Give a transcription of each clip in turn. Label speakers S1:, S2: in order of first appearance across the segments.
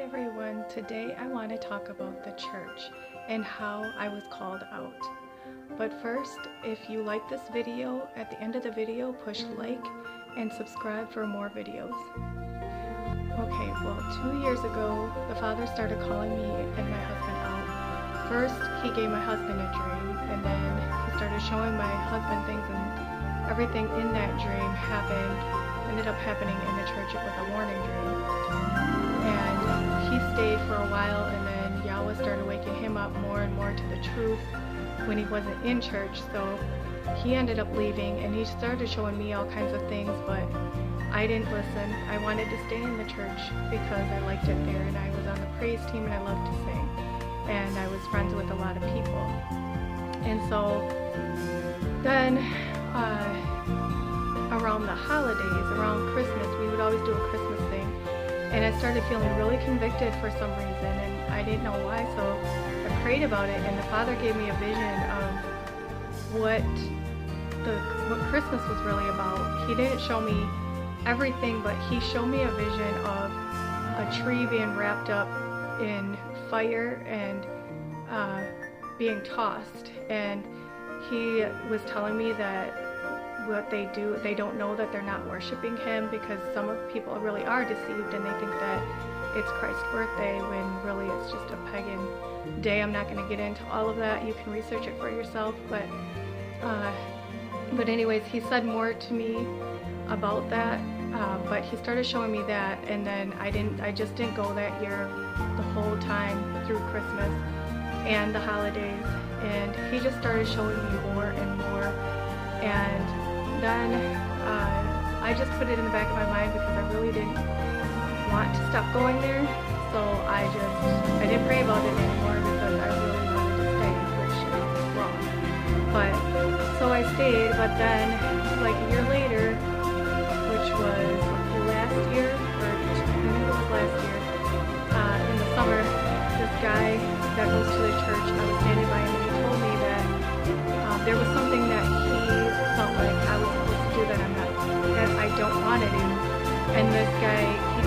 S1: everyone. Today I want to talk about the church and how I was called out. But first, if you like this video, at the end of the video push like and subscribe for more videos. Okay, well 2 years ago the Father started calling me and my husband out. First he gave my husband a dream, and then he started showing my husband things, and everything in that dream ended up happening in the church. It was a warning dream. And he stayed for a while, and then YAHUAH started waking him up more and more to the truth when he wasn't in church. So he ended up leaving, and he started showing me all kinds of things, but I didn't listen. I wanted to stay in the church because I liked it there, and I was on the praise team and I loved to sing, and I was friends with a lot of people. And so then around the holidays, around Christmas, we would always do a Christmas thing, and I started feeling really convicted for some reason, and I didn't know why. So I prayed about it, and the Father gave me a vision of what Christmas was really about. He didn't show me everything, but he showed me a vision of a tree being wrapped up in fire and being tossed, and he was telling me that what they do, they don't know that they're not worshiping him, because some of people really are deceived and they think that it's Christ's birthday when really it's just a pagan day. I'm not going to get into all of that. You can research it for yourself, but anyways, he said more to me about that, but he started showing me that, and then I just didn't go that year the whole time through Christmas and the holidays, and he just started showing me more and more. And then I just put it in the back of my mind because I really didn't want to stop going there. So I didn't pray about it anymore because I really wanted to stay, which is wrong. But so I stayed, but then like a year later, which was last year, or I think it was last year, in the summer, this guy that goes to the church, I was standing by him, and he told me that there was something that he felt like I was supposed to do that I don't want to do. And this guy, he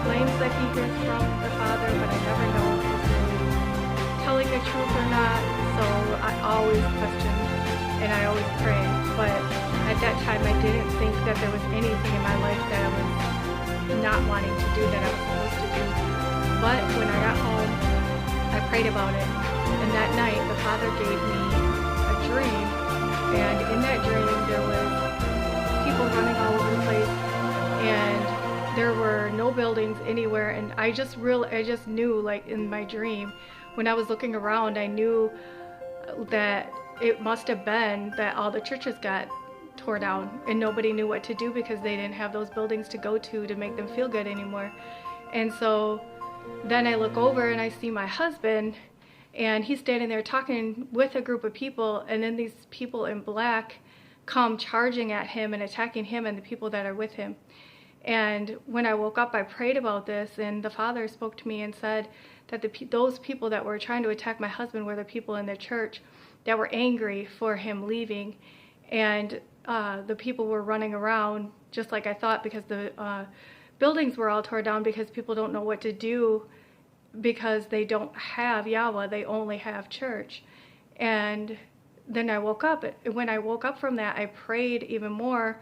S1: claims that he hears from the Father, but I never know if he's really telling the truth or not. So I always question and I always pray. But at that time I didn't think that there was anything in my life that I was not wanting to do that I was supposed to do. But when I got home, I prayed about it. And that night the Father gave me a dream, and in that dream there was people running all over the place, and there were no buildings anywhere, and I just knew, like in my dream when I was looking around, I knew that it must have been that all the churches got tore down and nobody knew what to do because they didn't have those buildings to go to make them feel good anymore. And so then I look over and I see my husband, and he's standing there talking with a group of people, and then these people in black come charging at him and attacking him and the people that are with him. And when I woke up, I prayed about this, and the Father spoke to me and said that those people that were trying to attack my husband were the people in the church that were angry for him leaving. And the people were running around just like I thought, because the buildings were all torn down because people don't know what to do, because they don't have YAHUAH, they only have church. And then I woke up. When I woke up from that, I prayed even more,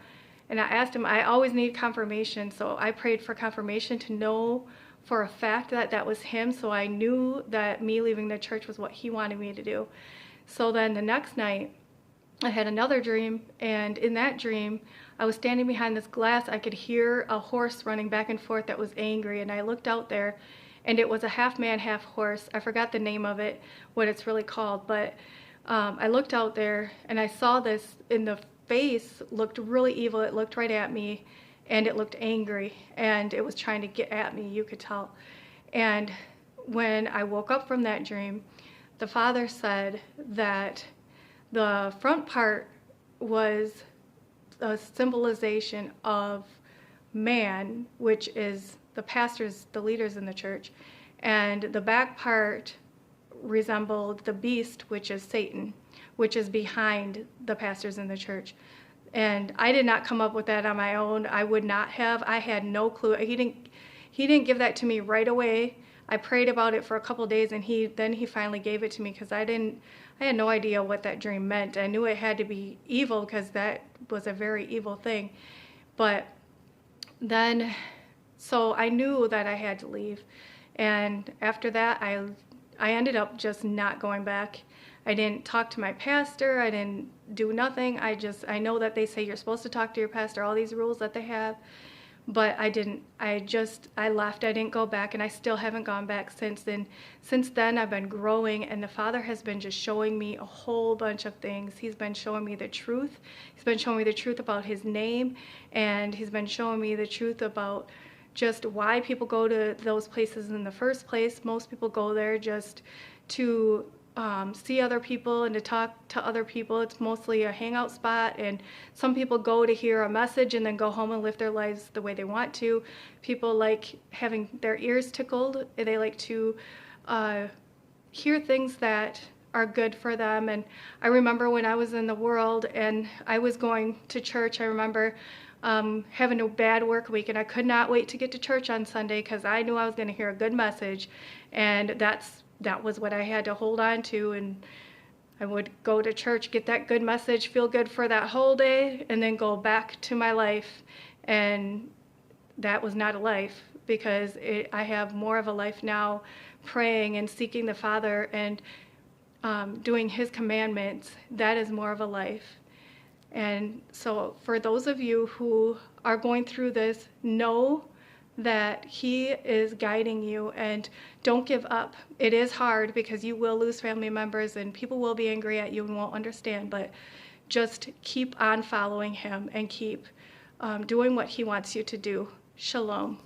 S1: and I asked him, I always need confirmation, so I prayed for confirmation to know for a fact that that was him, so I knew that me leaving the church was what he wanted me to do. So then the next night I had another dream, and in that dream I was standing behind this glass. I could hear a horse running back and forth that was angry, and I looked out there, and it was a half man, half horse. I forgot the name of it, what it's really called, but I looked out there and I saw this, in the face looked really evil. It looked right at me, and it looked angry, and it was trying to get at me, you could tell. And when I woke up from that dream, the Father said that the front part was a symbolization of man, which is the pastors, the leaders in the church, and the back part resembled the beast, which is Satan, which is behind the pastors in the church. And I did not come up with that on my own. I would not have. I had no clue. He didn't give that to me right away, I prayed about it for a couple days, and then he finally gave it to me, because I had no idea what that dream meant. I knew it had to be evil, because that was a very evil thing. But then, so I knew that I had to leave. And after that, I ended up just not going back. I didn't talk to my pastor. I didn't do nothing. I know that they say you're supposed to talk to your pastor, all these rules that they have, but I didn't. I left. I didn't go back, and I still haven't gone back since then. Since then, I've been growing, and the Father has been just showing me a whole bunch of things. He's been showing me the truth. He's been showing me the truth about His name, and He's been showing me the truth about just why people go to those places in the first place. Most people go there just to see other people and to talk to other people. It's mostly a hangout spot, and some people go to hear a message and then go home and live their lives the way they want to. People like having their ears tickled. They like to hear things that are good for them. And I remember when I was in the world and I was going to church, I remember having a bad work week, and I could not wait to get to church on Sunday, because I knew I was going to hear a good message, and that was what I had to hold on to. And I would go to church, get that good message, feel good for that whole day, and then go back to my life. And that was not a life, because I have more of a life now, praying and seeking the Father and doing His commandments. That is more of a life. And so for those of you who are going through this, know that He is guiding you, and don't give up. It is hard, because you will lose family members and people will be angry at you and won't understand, but just keep on following Him and keep doing what He wants you to do. Shalom.